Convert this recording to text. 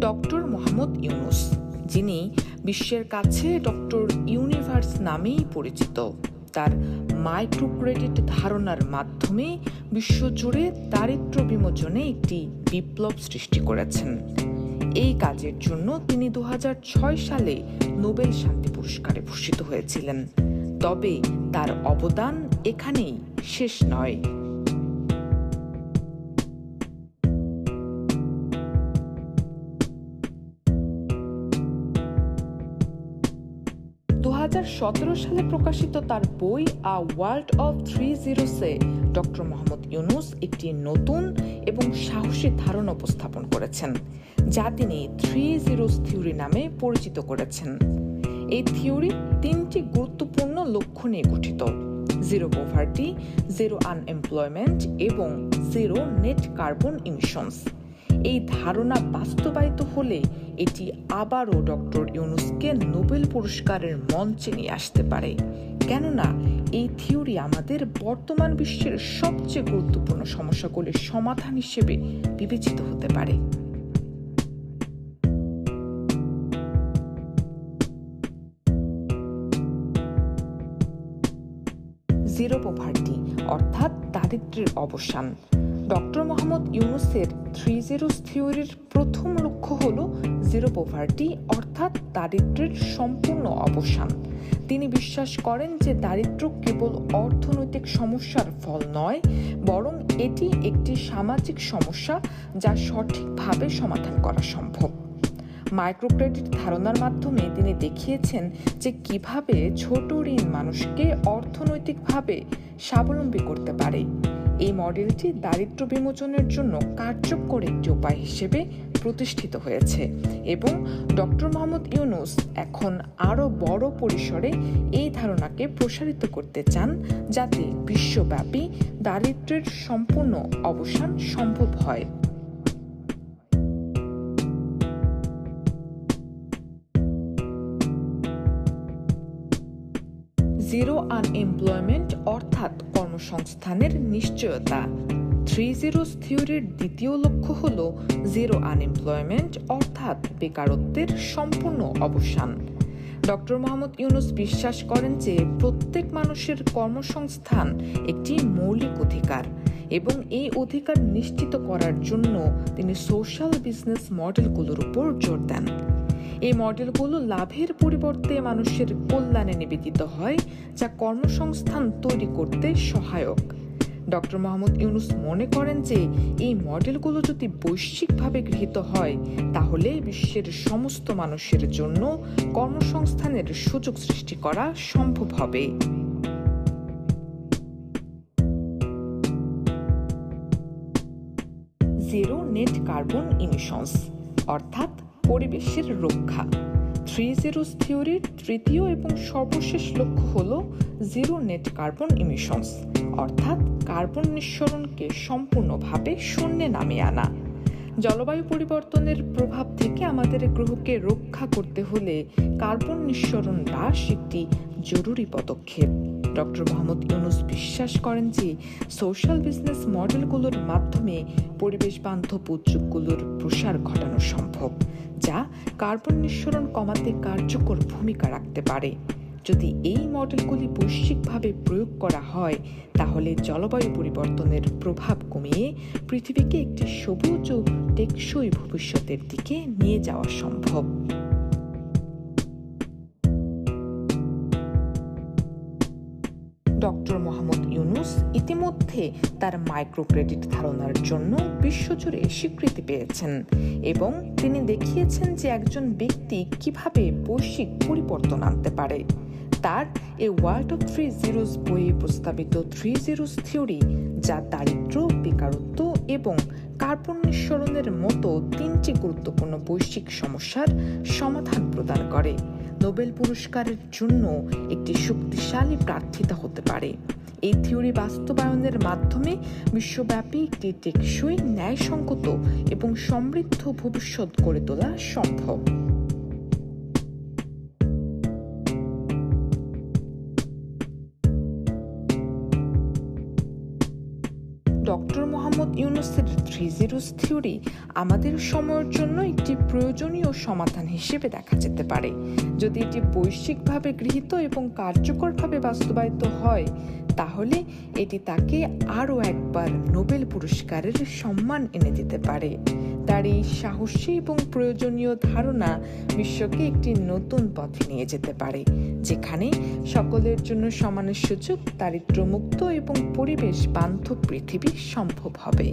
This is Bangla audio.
ডক্টর মোহাম্মদ ইউনুস, যিনি বিশ্বের কাছে ডক্টর ইউনিভার্স নামেই পরিচিত, তার মাইক্রোক্রেডিট ধারণার মাধ্যমে বিশ্বজুড়ে দারিদ্র্য বিমোচনে একটি বিপ্লব সৃষ্টি করেছেন। এই কাজের জন্য তিনি 2006 সালে নোবেল শান্তি পুরস্কারে ভূষিত হয়েছিলেন। তবে তার অবদান এখানেই শেষ নয়। 2017 সালে প্রকাশিত তার বই আ world of 3 doctor Mohammad Yunus একটি নতুন এবং সাহসী ধারণা উপস্থাপন করেছেন, যা তিনি 3 থিওরি নামে পরিচিত করেছেন। এই থিওরি 3টি গুরুত্বপূর্ণ লক্ষ্য নিয়ে গঠিত: জিরো পভার্টি, জিরো আনএমপ্লয়মেন্ট এবং জিরো নেট কার্বন ইমিশনস। এই ধারণা বাস্তবায়িত হলে এটি আবারও ডক্টর ইউনুসকে নোবেল পুরস্কারের মঞ্চে নিয়ে আসতে পারে, কেননা এই থিওরি আমাদের বর্তমান বিশ্বের সবচেয়ে গুরুত্বপূর্ণ সমস্যাগুলির সমাধান হিসেবে বিবেচিত হতে পারে। জিরো পভার্টি অর্থাৎ দারিদ্র্যের অবসান। ডক্টর মোহাম্মদ ইউনুসের 3 থিওরির প্রথম লক্ষ্য হল জিরো পভার্টি অর্থাৎ দারিদ্র্যের সম্পূর্ণ অবসান। তিনি বিশ্বাস করেন যে দারিদ্র্য কেবল অর্থনৈতিক সমস্যার ফল নয়, বরং এটি একটি সামাজিক সমস্যা যা সঠিকভাবে সমাধান করা সম্ভব। মাইক্রোক্রেডিট ধারণার মাধ্যমে তিনি দেখিয়েছেন যে কিভাবে ছোট ঋণ মানুষকে অর্থনৈতিকভাবে স্বাবলম্বী করতে পারে। এই মডেলটি দারিদ্র্য বিমোচনের জন্য কার্যকর একটি উপায় হিসেবে প্রতিষ্ঠিত হয়েছে এবং ডক্টর মোহাম্মদ ইউনুস এখন আরও বড় পরিসরে এই ধারণাকে প্রসারিত করতে চান, যাতে বিশ্বব্যাপী দারিদ্র্যের সম্পূর্ণ অবসান সম্ভব হয়। জিরো আনএমপ্লয়মেন্ট অর্থাৎ কর্মসংস্থানের নিশ্চয়তা। 3 থিওরির দ্বিতীয় লক্ষ্য হল জিরো আনএমপ্লয়মেন্ট অর্থাৎ বেকারত্বের সম্পূর্ণ অবসান। ডক্টর মোহাম্মদ ইউনুস বিশ্বাস করেন যে প্রত্যেক মানুষের কর্মসংস্থান একটি মৌলিক অধিকার এবং এই অধিকার নিশ্চিত করার জন্য তিনি সোশ্যাল বিজনেস মডেলগুলোর উপর জোর দেন। এই মডেলগুলো লাভের পরিবর্তে মানুষের কল্যাণে নিবেদিত হয়, যা কর্মসংস্থান তৈরি করতে সহায়ক। ডক্টর মোহাম্মদ ইউনুস মনে করেন যে এই মডেলগুলো যদি বৈশ্বিকভাবে গৃহীত হয়, তাহলে বিশ্বের সমস্ত মানুষের জন্য কর্মসংস্থানের সুযোগ সৃষ্টি করা সম্ভব হবে। জিরো নেট কার্বন ইমিশনস অর্থাৎ পরিবেশের রক্ষা। 3 থিওরির তৃতীয় এবং সর্বশেষ লক্ষ্য হল জিরো নেট কার্বন ইমিশনস অর্থাৎ কার্বন নিঃসরণকে সম্পূর্ণভাবে শূন্যে নামিয়ে আনা। জলবায়ু পরিবর্তনের প্রভাব থেকে আমাদের গ্রহকে রক্ষা করতে হলে কার্বন নিঃসরণ হ্রাস একটি জরুরি পদক্ষেপ। ডক্টর মোহাম্মদ ইউনুস বিশ্বাস করেন যে সোশ্যাল বিজনেস মডেলগুলোর মাধ্যমে পরিবেশ বান্ধব উদ্যোগগুলোর প্রসার ঘটানো সম্ভব, যা কার্বন নিঃসরণ কমাতে কার্যকর ভূমিকা রাখতে পারে। যদি এই মডেলগুলি বৈশ্বিকভাবে প্রয়োগ করা হয়, তাহলে জলবায়ু পরিবর্তনের প্রভাব কমিয়ে পৃথিবীকে একটি সবুজ ও টেকসই ভবিষ্যতের দিকে নিয়ে যাওয়া সম্ভব। ডক্টর মোহাম্মদ ইউনুস ইতিমধ্যে তার মাইক্রোক্রেডিট ধারণার জন্য বিশ্বজুড়ে স্বীকৃতি পেয়েছেন এবং তিনি দেখিয়েছেন যে একজন ব্যক্তি কিভাবে বৈশ্বিক পরিবর্তন আনতে পারে। তার এ ওয়ার্ল্ড অফ 3 বইয়ে প্রস্তাবিত 3 থিওরি, যা দারিদ্র্য, বেকারত্ব এবং কার্বন নিঃসরণের মতো 3টি গুরুত্বপূর্ণ বৈশ্বিক সমস্যার সমাধান প্রদান করে, নোবেল পুরস্কারের জন্য একটি শক্তিশালী প্রার্থিতা হতে পারে। এই থিওরি বাস্তবায়নের মাধ্যমে বিশ্বব্যাপী একটি টেকসই, ন্যায়সঙ্গত এবং সমৃদ্ধ ভবিষ্যৎ গড়ে তোলা সম্ভব। ডক্টর মোহাম্মদ ইউনুসের 3 থিওরি আমাদের সময়ের জন্য একটি প্রয়োজনীয় সমাধান হিসেবে দেখা যেতে পারে। যদি এটি বৈশ্বিকভাবে গৃহীত এবং কার্যকরভাবে বাস্তবায়িত হয়, তাহলে এটি তাকে আরও একবার নোবেল পুরস্কারের সম্মান এনে দিতে পারে। তার এই সাহসী এবং প্রয়োজনীয় ধারণা বিশ্বকে একটি নতুন পথে নিয়ে যেতে পারে, যেখানে সকলের জন্য সমান সুযোগ, দারিদ্র্যমুক্ত এবং পরিবেশ বান্ধব পৃথিবী সম্ভব হবে।